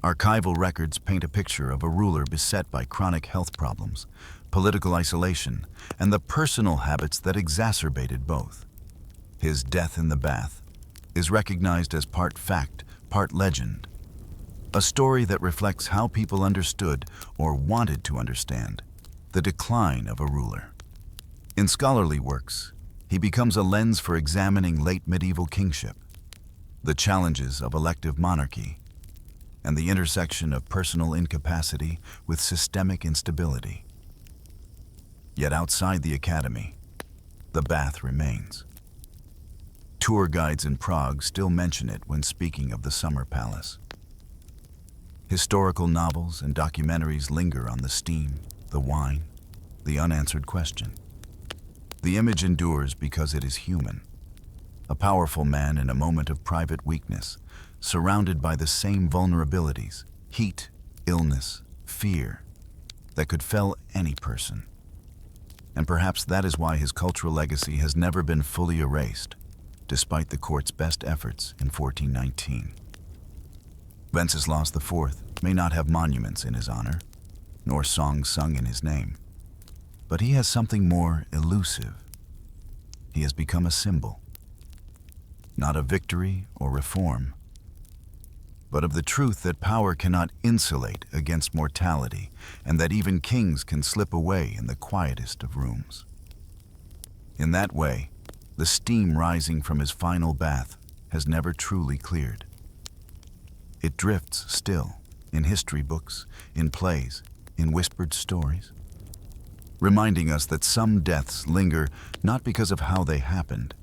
Archival records paint a picture of a ruler beset by chronic health problems, political isolation, and the personal habits that exacerbated both. His death in the bath is recognized as part fact, part legend, a story that reflects how people understood, or wanted to understand, the decline of a ruler. In scholarly works, he becomes a lens for examining late medieval kingship, the challenges of elective monarchy, and the intersection of personal incapacity with systemic instability. Yet outside the academy, the bath remains. Tour guides in Prague still mention it when speaking of the summer palace. Historical novels and documentaries linger on the steam, the wine, the unanswered question. The image endures because it is human, a powerful man in a moment of private weakness, surrounded by the same vulnerabilities, heat, illness, fear, that could fell any person. And perhaps that is why his cultural legacy has never been fully erased, despite the court's best efforts in 1419. Wenceslaus IV may not have monuments in his honor, nor songs sung in his name, but he has something more elusive. He has become a symbol, not of victory or reform, but of the truth that power cannot insulate against mortality, and that even kings can slip away in the quietest of rooms. In that way, the steam rising from his final bath has never truly cleared. It drifts still, in history books, in plays, in whispered stories, reminding us that some deaths linger not because of how they happened,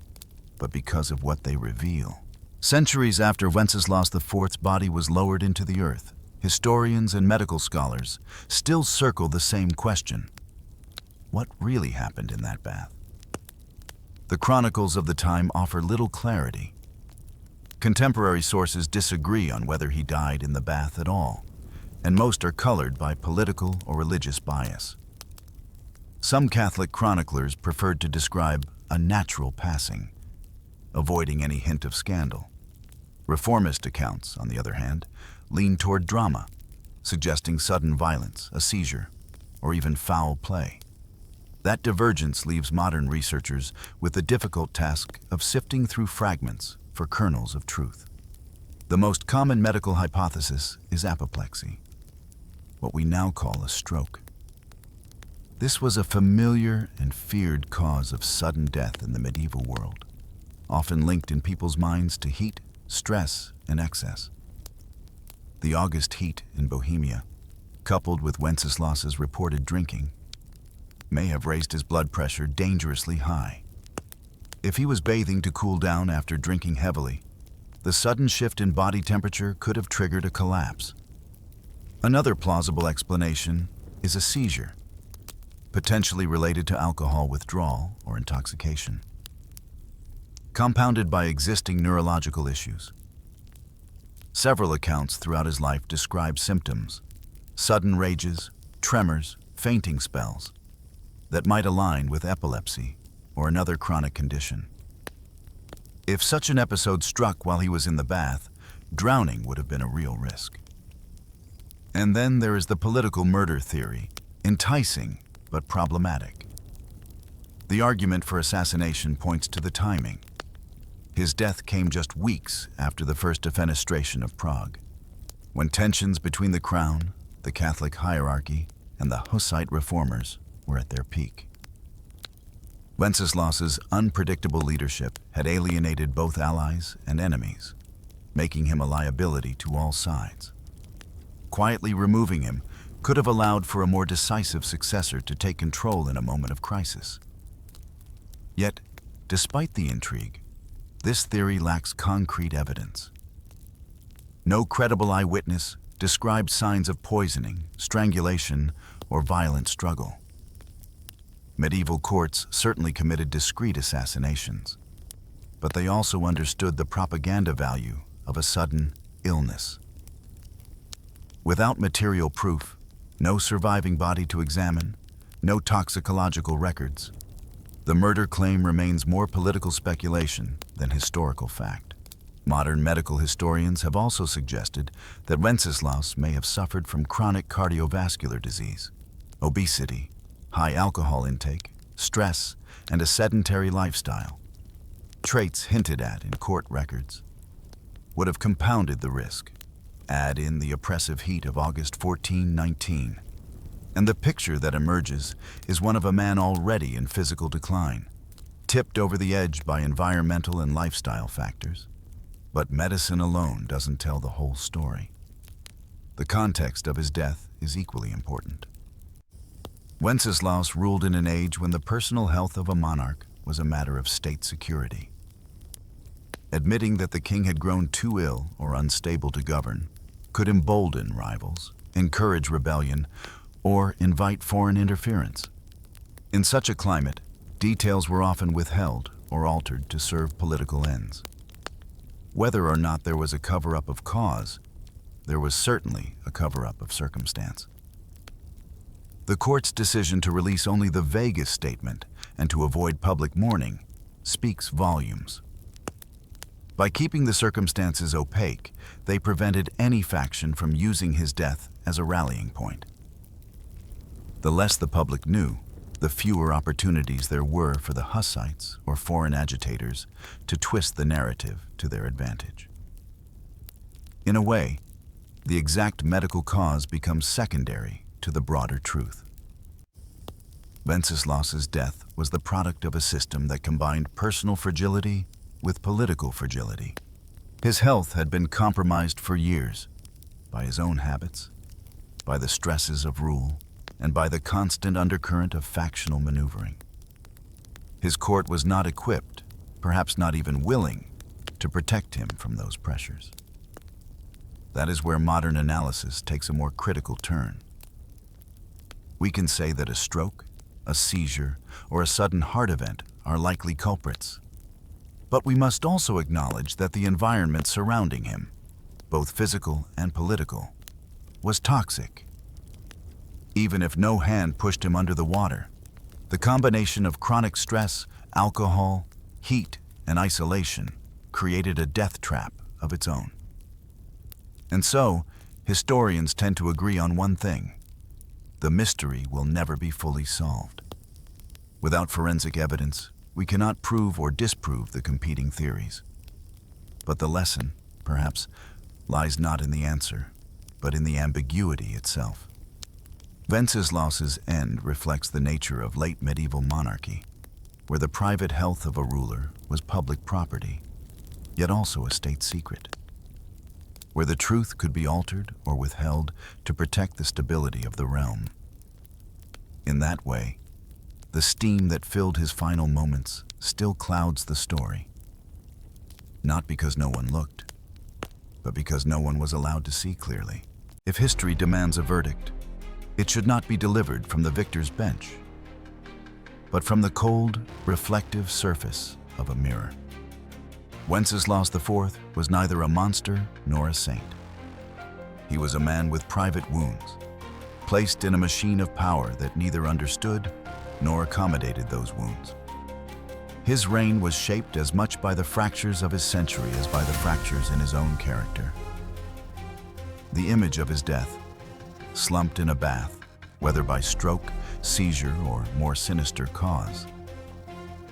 but because of what they reveal. Centuries after Wenceslaus IV's body was lowered into the earth, historians and medical scholars still circle the same question: what really happened in that bath? The chronicles of the time offer little clarity. Contemporary sources disagree on whether he died in the bath at all, and most are colored by political or religious bias. Some Catholic chroniclers preferred to describe a natural passing, avoiding any hint of scandal. Reformist accounts, on the other hand, lean toward drama, suggesting sudden violence, a seizure, or even foul play. That divergence leaves modern researchers with the difficult task of sifting through fragments for kernels of truth. The most common medical hypothesis is apoplexy, what we now call a stroke. This was a familiar and feared cause of sudden death in the medieval world, often linked in people's minds to heat, stress, and excess. The August heat in Bohemia, coupled with Wenceslaus's reported drinking, may have raised his blood pressure dangerously high. If he was bathing to cool down after drinking heavily, the sudden shift in body temperature could have triggered a collapse. Another plausible explanation is a seizure, potentially related to alcohol withdrawal or intoxication, compounded by existing neurological issues. Several accounts throughout his life describe symptoms, sudden rages, tremors, fainting spells, that might align with epilepsy or another chronic condition. If such an episode struck while he was in the bath, drowning would have been a real risk. And then there is the political murder theory, enticing but problematic. The argument for assassination points to the timing. His death came just weeks after the first defenestration of Prague, when tensions between the crown, the Catholic hierarchy, and the Hussite reformers were at their peak. Wenceslaus's unpredictable leadership had alienated both allies and enemies, making him a liability to all sides. Quietly removing him could have allowed for a more decisive successor to take control in a moment of crisis. Yet, despite the intrigue, this theory lacks concrete evidence. No credible eyewitness described signs of poisoning, strangulation, or violent struggle. Medieval courts certainly committed discreet assassinations, but they also understood the propaganda value of a sudden illness. Without material proof, no surviving body to examine, no toxicological records, the murder claim remains more political speculation than historical fact. Modern medical historians have also suggested that Wenceslaus may have suffered from chronic cardiovascular disease, obesity, high alcohol intake, stress, and a sedentary lifestyle. Traits hinted at in court records would have compounded the risk. Add in the oppressive heat of August 1419, and the picture that emerges is one of a man already in physical decline, tipped over the edge by environmental and lifestyle factors. But medicine alone doesn't tell the whole story. The context of his death is equally important. Wenceslaus ruled in an age when the personal health of a monarch was a matter of state security. Admitting that the king had grown too ill or unstable to govern could embolden rivals, encourage rebellion, or invite foreign interference. In such a climate, details were often withheld or altered to serve political ends. Whether or not there was a cover-up of cause, there was certainly a cover-up of circumstance. The court's decision to release only the vaguest statement and to avoid public mourning speaks volumes. By keeping the circumstances opaque, they prevented any faction from using his death as a rallying point. The less the public knew, the fewer opportunities there were for the Hussites or foreign agitators to twist the narrative to their advantage. In a way, the exact medical cause becomes secondary to the broader truth. Wenceslaus's death was the product of a system that combined personal fragility with political fragility. His health had been compromised for years by his own habits, by the stresses of rule, and by the constant undercurrent of factional maneuvering. His court was not equipped, perhaps not even willing, to protect him from those pressures. That is where modern analysis takes a more critical turn. We can say that a stroke, a seizure, or a sudden heart event are likely culprits. But we must also acknowledge that the environment surrounding him, both physical and political, was toxic. Even if no hand pushed him under the water, the combination of chronic stress, alcohol, heat, and isolation created a death trap of its own. And so, historians tend to agree on one thing: the mystery will never be fully solved. Without forensic evidence, we cannot prove or disprove the competing theories. But the lesson, perhaps, lies not in the answer, but in the ambiguity itself. Wenceslaus's end reflects the nature of late medieval monarchy, where the private health of a ruler was public property, yet also a state secret, where the truth could be altered or withheld to protect the stability of the realm. In that way, the steam that filled his final moments still clouds the story, not because no one looked, but because no one was allowed to see clearly. If history demands a verdict, it should not be delivered from the victor's bench, but from the cold, reflective surface of a mirror. Wenceslaus IV was neither a monster nor a saint. He was a man with private wounds, placed in a machine of power that neither understood nor accommodated those wounds. His reign was shaped as much by the fractures of his century as by the fractures in his own character. The image of his death, slumped in a bath, whether by stroke, seizure, or more sinister cause,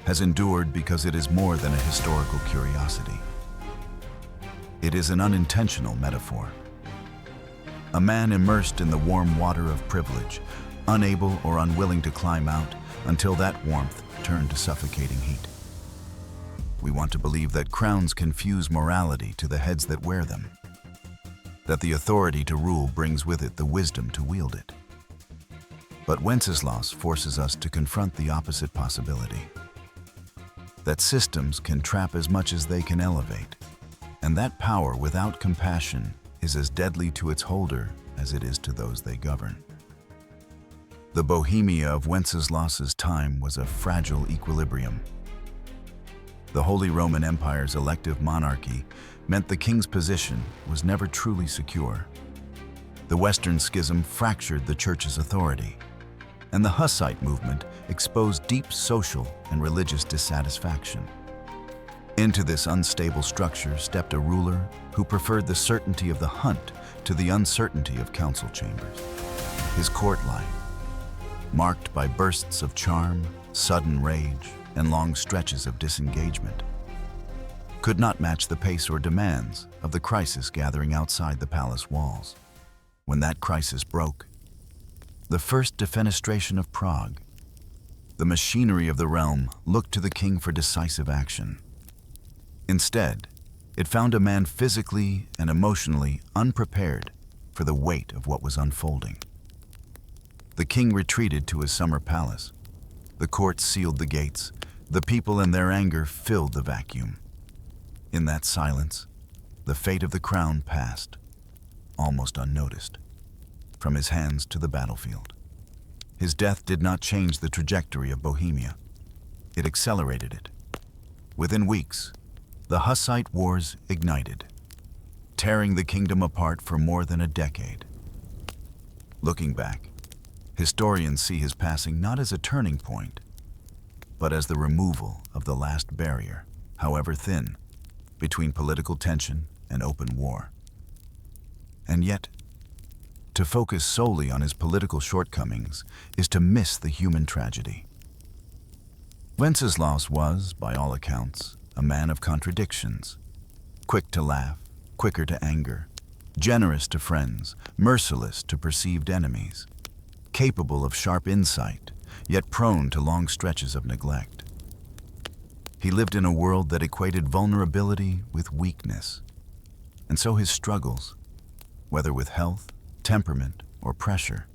has endured because it is more than a historical curiosity. It is an unintentional metaphor. A man immersed in the warm water of privilege, unable or unwilling to climb out until that warmth turned to suffocating heat. We want to believe that crowns confuse morality to the heads that wear them, that the authority to rule brings with it the wisdom to wield it. But Wenceslaus forces us to confront the opposite possibility, that systems can trap as much as they can elevate, and that power without compassion is as deadly to its holder as it is to those they govern. The Bohemia of Wenceslaus's time was a fragile equilibrium. The Holy Roman Empire's elective monarchy meant the king's position was never truly secure. The Western Schism fractured the church's authority, and the Hussite movement exposed deep social and religious dissatisfaction. Into this unstable structure stepped a ruler who preferred the certainty of the hunt to the uncertainty of council chambers. His court life, marked by bursts of charm, sudden rage, and long stretches of disengagement, could not match the pace or demands of the crisis gathering outside the palace walls. When that crisis broke, the first defenestration of Prague, the machinery of the realm looked to the king for decisive action. Instead, it found a man physically and emotionally unprepared for the weight of what was unfolding. The king retreated to his summer palace. The court sealed the gates. The people in their anger filled the vacuum. In that silence, the fate of the crown passed, almost unnoticed, from his hands to the battlefield. His death did not change the trajectory of Bohemia. It accelerated it. Within weeks, the Hussite Wars ignited, tearing the kingdom apart for more than a decade. Looking back, historians see his passing not as a turning point, but as the removal of the last barrier, however thin, between political tension and open war. And yet, to focus solely on his political shortcomings is to miss the human tragedy. Wenceslaus was, by all accounts, a man of contradictions, quick to laugh, quicker to anger, generous to friends, merciless to perceived enemies, capable of sharp insight, yet prone to long stretches of neglect. He lived in a world that equated vulnerability with weakness, and so his struggles, whether with health, temperament, or pressure,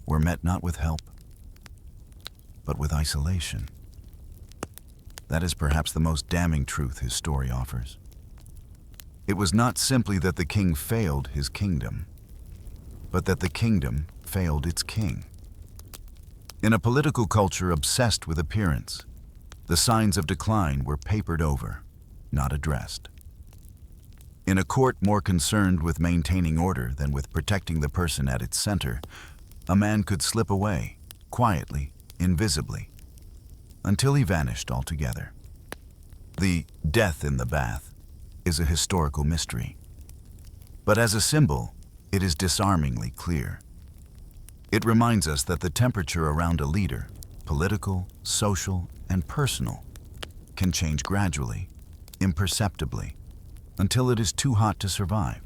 were met not with help, but with isolation. That is perhaps the most damning truth his story offers. It was not simply that the king failed his kingdom, but that the kingdom failed its king. In a political culture obsessed with appearance, the signs of decline were papered over, not addressed. In a court more concerned with maintaining order than with protecting the person at its center, a man could slip away, quietly, invisibly, until he vanished altogether. The death in the bath is a historical mystery, but as a symbol, it is disarmingly clear. It reminds us that the temperature around a leader, political, social, and personal, can change gradually, imperceptibly, until it is too hot to survive.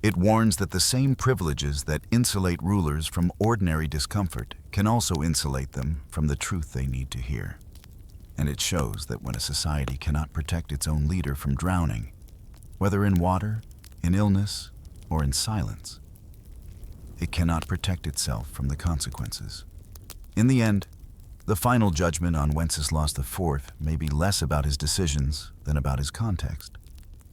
It warns that the same privileges that insulate rulers from ordinary discomfort can also insulate them from the truth they need to hear. And it shows that when a society cannot protect its own leader from drowning, whether in water, in illness, or in silence, it cannot protect itself from the consequences. In the end, the final judgment on Wenceslaus IV may be less about his decisions than about his context.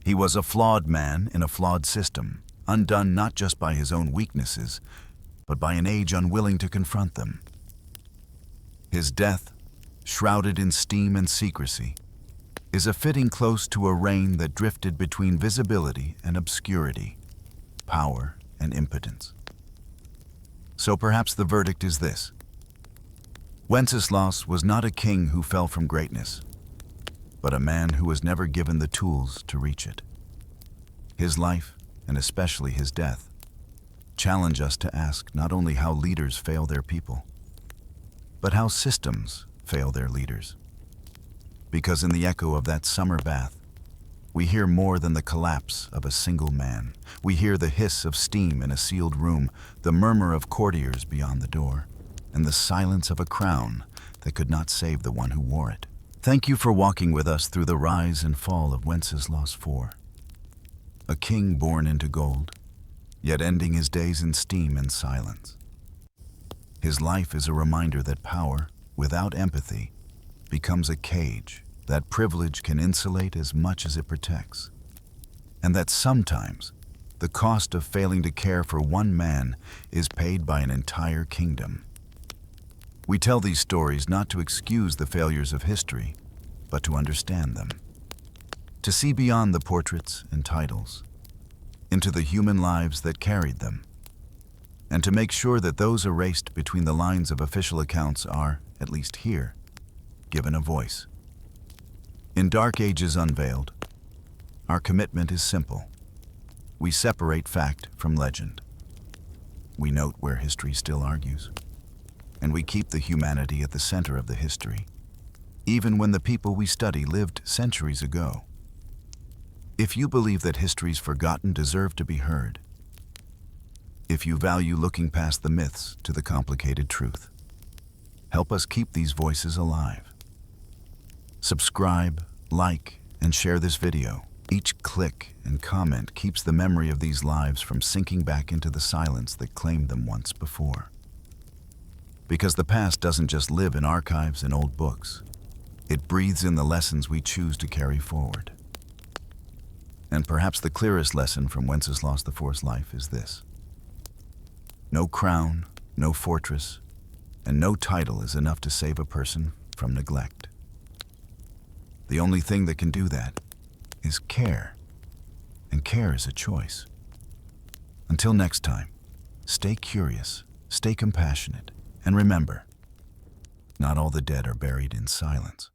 He was a flawed man in a flawed system, undone not just by his own weaknesses, but by an age unwilling to confront them. His death, shrouded in steam and secrecy, is a fitting close to a reign that drifted between visibility and obscurity, power and impotence. So perhaps the verdict is this: Wenceslaus was not a king who fell from greatness, but a man who was never given the tools to reach it. His life, and especially his death, challenge us to ask not only how leaders fail their people, but how systems fail their leaders. Because in the echo of that summer bath, we hear more than the collapse of a single man. We hear the hiss of steam in a sealed room, the murmur of courtiers beyond the door, and the silence of a crown that could not save the one who wore it. Thank you for walking with us through the rise and fall of Wenceslaus IV, a king born into gold, yet ending his days in steam and silence. His life is a reminder that power, without empathy, becomes a cage that privilege can insulate as much as it protects, and that sometimes the cost of failing to care for one man is paid by an entire kingdom. We tell these stories not to excuse the failures of history, but to understand them, to see beyond the portraits and titles, into the human lives that carried them, and to make sure that those erased between the lines of official accounts are, at least here, given a voice. In Dark Ages Unveiled, our commitment is simple. We separate fact from legend. We note where history still argues, and we keep the humanity at the center of the history, even when the people we study lived centuries ago. If you believe that histories forgotten deserve to be heard, if you value looking past the myths to the complicated truth, help us keep these voices alive. Subscribe, like, and share this video. Each click and comment keeps the memory of these lives from sinking back into the silence that claimed them once before. Because the past doesn't just live in archives and old books. It breathes in the lessons we choose to carry forward. And perhaps the clearest lesson from Wenceslaus IV's life is this: no crown, no fortress, and no title is enough to save a person from neglect. The only thing that can do that is care, and care is a choice. Until next time, stay curious, stay compassionate, and remember, not all the dead are buried in silence.